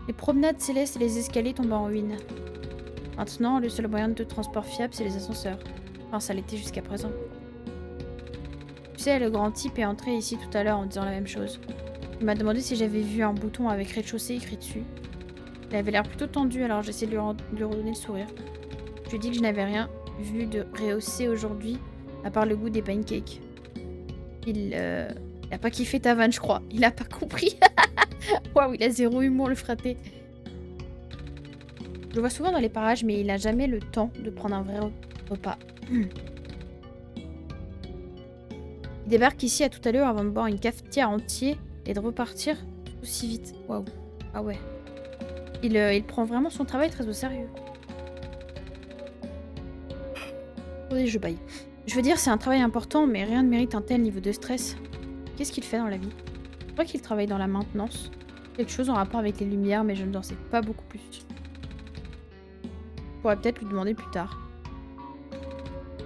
Les promenades célestes et les escaliers tombent en ruine. Maintenant, le seul moyen de transport fiable, c'est les ascenseurs. Enfin, ça l'était jusqu'à présent. Tu sais, le grand type est entré ici tout à l'heure en disant la même chose. Il m'a demandé si j'avais vu un bouton avec rez-de-chaussée écrit dessus. Il avait l'air plutôt tendu, alors j'essaie de lui redonner le sourire. Je lui ai dit que je n'avais rien vu de rehaussé aujourd'hui, à part le goût des pancakes. Il a pas kiffé ta vanne, je crois. Il a pas compris. Waouh, il a zéro humour, le fraté. Je le vois souvent dans les parages, mais il a jamais le temps de prendre un vrai repas. Il débarque ici à tout à l'heure avant de boire une cafetière entière et de repartir aussi vite. Waouh. Ah ouais. Il prend vraiment son travail très au sérieux. Attendez, je baille. Je veux dire, c'est un travail important, mais rien ne mérite un tel niveau de stress. Qu'est-ce qu'il fait dans la vie? Je crois qu'il travaille dans la maintenance. Quelque chose en rapport avec les lumières, mais je n'en sais pas beaucoup plus. Je pourrais peut-être lui demander plus tard.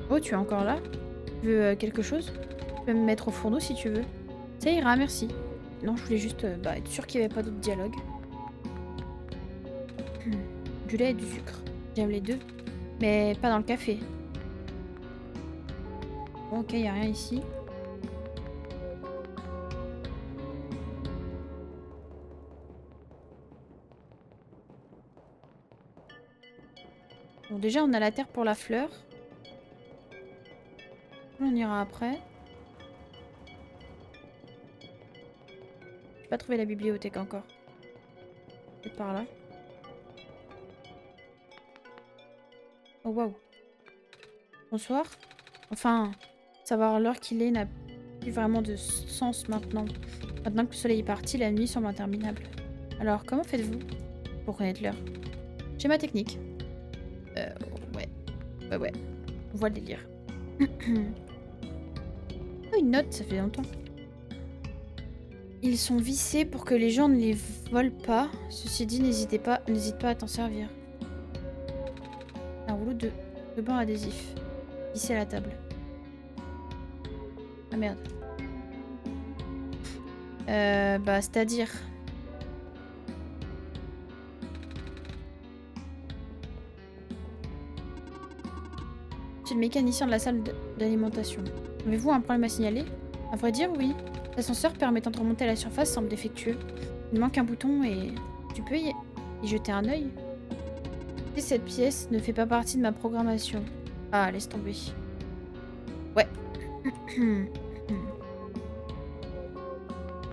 Oh, tu es encore là? Tu veux quelque chose? Tu peux me mettre au fourneau si tu veux. Ça ira, merci. Non, je voulais juste être sûre qu'il n'y avait pas d'autre dialogue. Du lait et du sucre. J'aime les deux. Mais pas dans le café. Bon, ok, y a rien ici. Bon, déjà, on a la terre pour la fleur. On ira après. J'ai pas trouvé la bibliothèque encore. Peut-être par là. Oh, waouh. Bonsoir. Enfin, savoir l'heure qu'il est n'a plus vraiment de sens maintenant. Maintenant que le soleil est parti, la nuit semble interminable. Alors, comment faites-vous pour connaître l'heure? J'ai ma technique. Ouais. Ouais. On voit le délire. Oh, une note, ça fait longtemps. Ils sont vissés pour que les gens ne les volent pas. Ceci dit, n'hésite pas à t'en servir. Un rouleau de ruban adhésif. Vissé à la table. Ah merde. Bah, c'est-à-dire... Je suis le mécanicien de la salle d'alimentation. Avez-vous un problème à signaler? À vrai dire, oui. L'ascenseur permettant de remonter à la surface semble défectueux. Il manque un bouton et... Tu peux y jeter un œil? Cette pièce ne fait pas partie de ma programmation. Ah, laisse tomber. Ouais.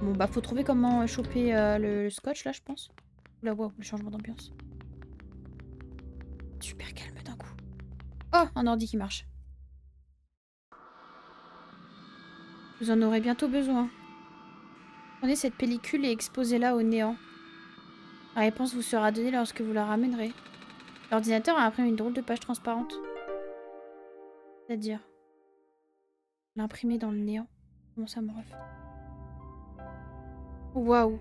Bon, bah, faut trouver comment choper le scotch, là, je pense. Là, wow, le changement d'ambiance. Super calme d'un coup. Oh, un ordi qui marche. Vous en aurez bientôt besoin. Prenez cette pellicule et exposez-la au néant. La réponse vous sera donnée lorsque vous la ramènerez. L'ordinateur a imprimé une drôle de page transparente. C'est-à-dire l'imprimé dans le néant. Comment ça, mon ref? Waouh.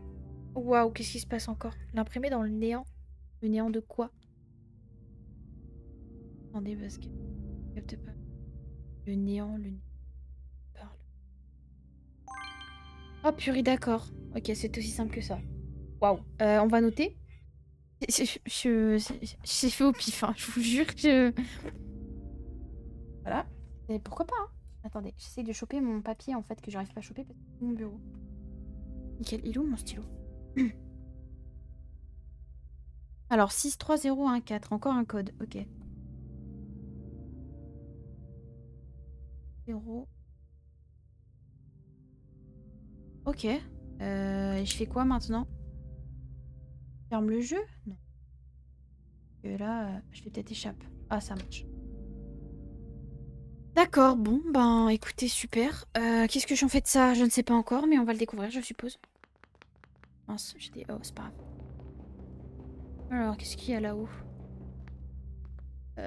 Waouh, qu'est-ce qui se passe encore? L'imprimer dans le néant? Le néant de quoi? Attendez, parce que je capte pas. Le néant, le néant parle. Oh purée, d'accord. Ok, c'est aussi simple que ça. Waouh. On va noter. J'ai fait au pif, hein, je vous jure que... Voilà. Et pourquoi pas, hein. Attendez, j'essaie de choper mon papier, en fait, que j'arrive pas à choper parce que c'est mon bureau. Nickel, il est où mon stylo? Alors, 63014, encore un code, ok. 0. Ok. Je fais quoi maintenant? Ferme le jeu? Non. Et là, je vais peut-être échapper. Ah, ça marche. D'accord, bon, ben écoutez, super. Qu'est-ce que j'en fais de ça? Je ne sais pas encore, mais on va le découvrir, je suppose. Mince, j'ai des... Oh, c'est pas grave. Alors, qu'est-ce qu'il y a là-haut?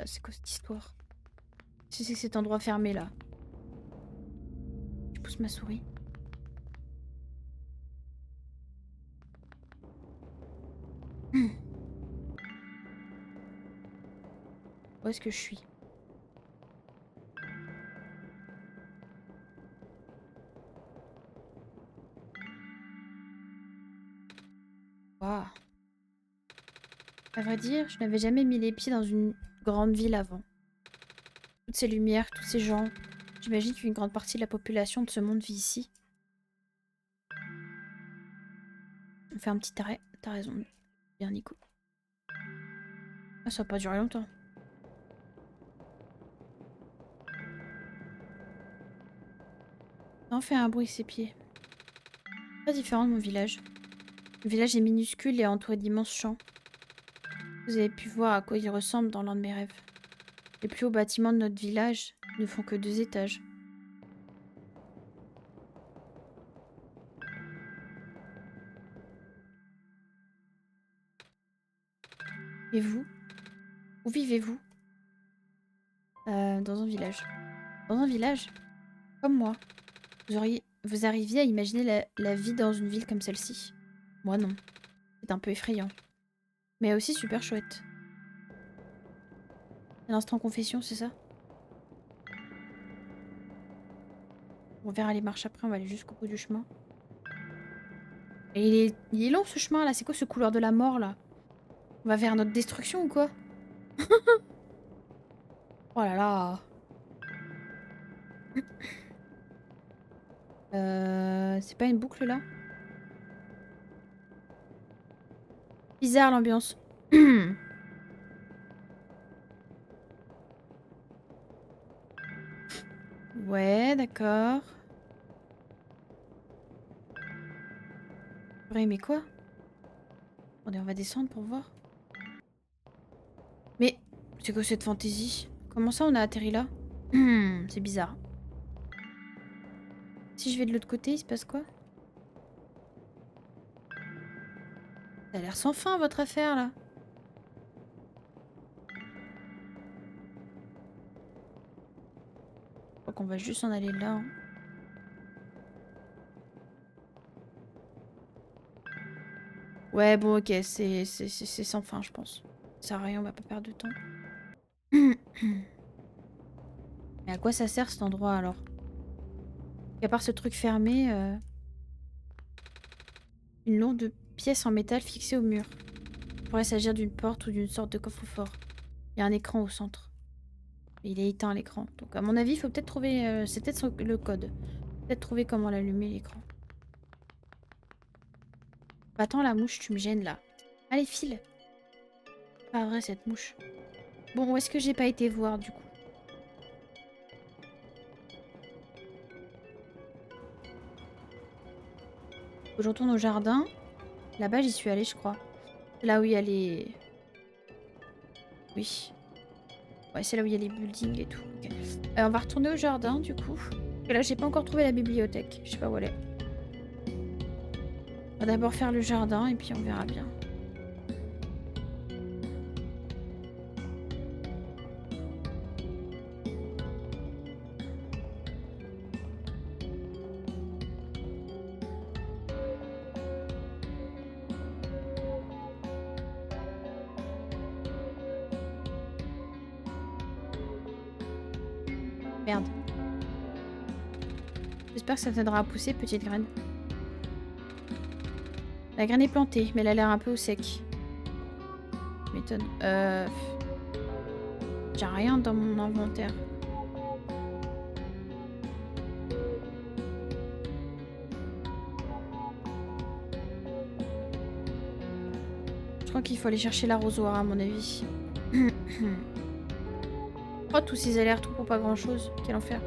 C'est quoi cette histoire? Si c'est cet endroit fermé, là. Je pousse ma souris. Où est-ce que je suis? Waouh. À vrai dire, je n'avais jamais mis les pieds dans une grande ville avant. Toutes ces lumières, tous ces gens. J'imagine qu'une grande partie de la population de ce monde vit ici. On fait un petit arrêt. T'as raison. Bien, Nico. Ah, ça va pas durer longtemps. Ça en fait un bruit, ses pieds. Très différent de mon village. Le village est minuscule et entouré d'immenses champs. Vous avez pu voir à quoi il ressemble dans l'un de mes rêves. Les plus hauts bâtiments de notre village ne font que 2 étages. Et vous? Où vivez-vous? Dans un village. Dans un village? Comme moi. Vous arriviez à imaginer la vie dans une ville comme celle-ci? Moi non. C'est un peu effrayant. Mais aussi super chouette. Un instant confession, c'est ça? On verra les marches après, on va aller jusqu'au bout du chemin. Et il est long ce chemin là, c'est quoi ce couloir de la mort là? On va vers notre destruction ou quoi? Oh là là. C'est pas une boucle là? Bizarre l'ambiance. Ouais, d'accord. Ouais, mais quoi? Attendez, on va descendre pour voir. Mais c'est quoi cette fantaisie? Comment ça on a atterri là? C'est bizarre. Si je vais de l'autre côté, il se passe quoi? Ça a l'air sans fin votre affaire là. Je crois qu'on va juste en aller là, hein. Ouais, bon, ok, c'est sans fin, je pense. Ça sert à rien, on va pas perdre de temps. Mais à quoi ça sert cet endroit alors? À part ce truc fermé, une longue pièce en métal fixée au mur. Il pourrait s'agir d'une porte ou d'une sorte de coffre-fort. Il y a un écran au centre. Et il est éteint l'écran. Donc à mon avis, il faut peut-être trouver... c'est peut-être le code. Peut-être trouver comment l'allumer l'écran. Attends la mouche, tu me gênes là. Allez, file. Pas vrai cette mouche. Bon, où est-ce que j'ai pas été voir du coup? Faut que je retourne au jardin. Là-bas, j'y suis allée, je crois. Là où il y a les... Oui. Ouais, c'est là où il y a les buildings et tout. Ok. On va retourner au jardin, du coup. Et là, j'ai pas encore trouvé la bibliothèque. Je sais pas où elle est. On va d'abord faire le jardin et puis on verra bien. Merde. J'espère que ça t'aidera à pousser, petite graine. La graine est plantée, mais elle a l'air un peu au sec. M'étonne. J'ai rien dans mon inventaire. Je crois qu'il faut aller chercher l'arrosoir à mon avis. Oh, tous ces allers-retours pour pas grand chose. Quel enfer.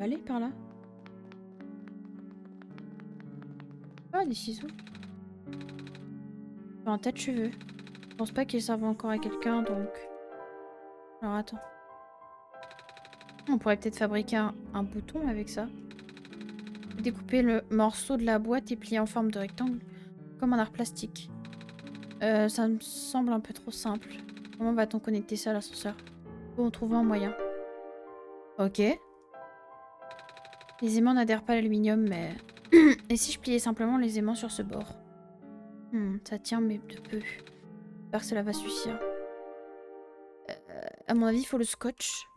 Allez, par là. Ah, des ciseaux. Un tas de cheveux. Je pense pas qu'ils servent encore à quelqu'un, donc... Alors, attends. On pourrait peut-être fabriquer un bouton avec ça. Découper le morceau de la boîte et plier en forme de rectangle, comme un art plastique. Ça me semble un peu trop simple. Comment va-t-on connecter ça à l'ascenseur? Faut trouver un moyen. Ok. Les aimants n'adhèrent pas à l'aluminium, mais... Et si je pliais simplement les aimants sur ce bord? Ça tient, mais de peu. J'espère que cela va suffire. À mon avis, il faut le scotch.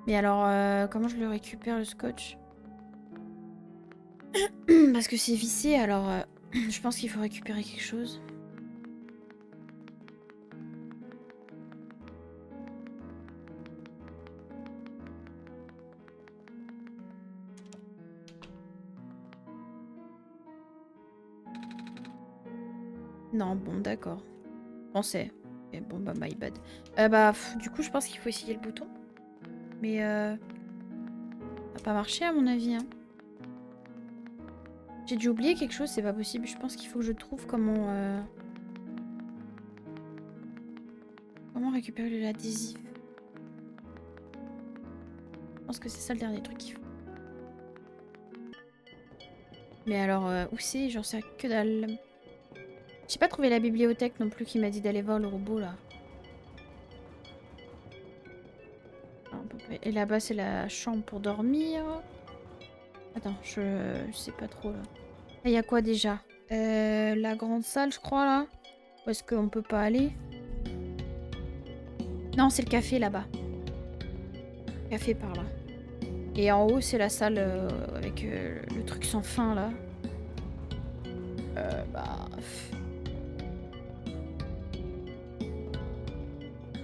Mais alors, comment je le récupère, le scotch? Parce que c'est vissé, alors je pense qu'il faut récupérer quelque chose. Non, bon, d'accord. Français. Et bon, bah, my bad. Du coup, je pense qu'il faut essayer le bouton. Mais, ça va pas marcher, à mon avis, hein. J'ai dû oublier quelque chose, c'est pas possible. Je pense qu'il faut que je trouve comment récupérer l'adhésif. Je pense que c'est ça le dernier truc qu'il faut. Mais alors, où c'est? J'en sais que dalle. J'ai pas trouvé la bibliothèque non plus qui m'a dit d'aller voir le robot, là. Et là-bas, c'est la chambre pour dormir. Attends, je sais pas trop, là. Il y a quoi, déjà? La grande salle, je crois, là. Où est-ce qu'on peut pas aller? Non, c'est le café, là-bas. Café, par là. Et en haut, c'est la salle avec le truc sans fin, là.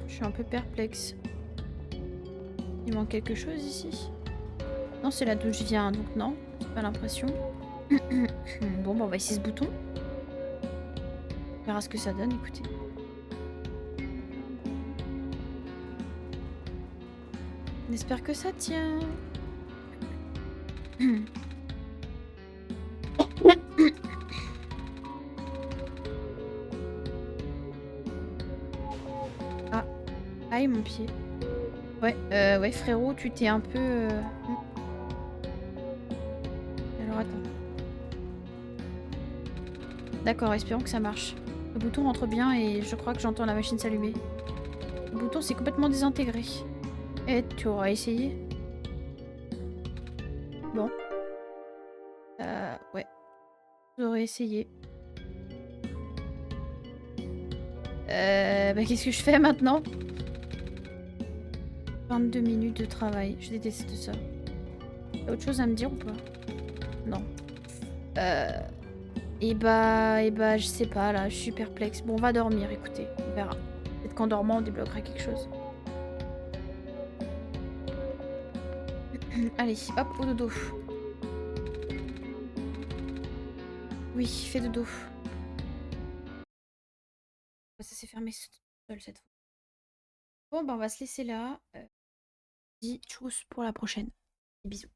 Je suis un peu perplexe. Il manque quelque chose ici? Non, c'est là d'où je viens, donc non. J'ai pas l'impression. Bon, bah, on va essayer ce bouton. On verra ce que ça donne, écoutez. On espère que ça tient. Ah, aïe mon pied. Ouais, ouais frérot, tu t'es un peu... Alors attends. D'accord, espérons que ça marche. Le bouton rentre bien et je crois que j'entends la machine s'allumer. Le bouton s'est complètement désintégré. Eh, tu auras essayé? Bon. Ouais. J'aurais essayé. Qu'est-ce que je fais maintenant? 22 minutes de travail. Je déteste ça. Y'a autre chose à me dire ou pas? Non. Je sais pas, là, je suis perplexe. Bon, on va dormir, écoutez. On verra. Peut-être qu'en dormant, on débloquera quelque chose. Allez, hop, au dodo. Oui, fais dodo. Ça s'est fermé seul cette fois. Bon, bah, on va se laisser là. Dis tchuss pour la prochaine. Bisous.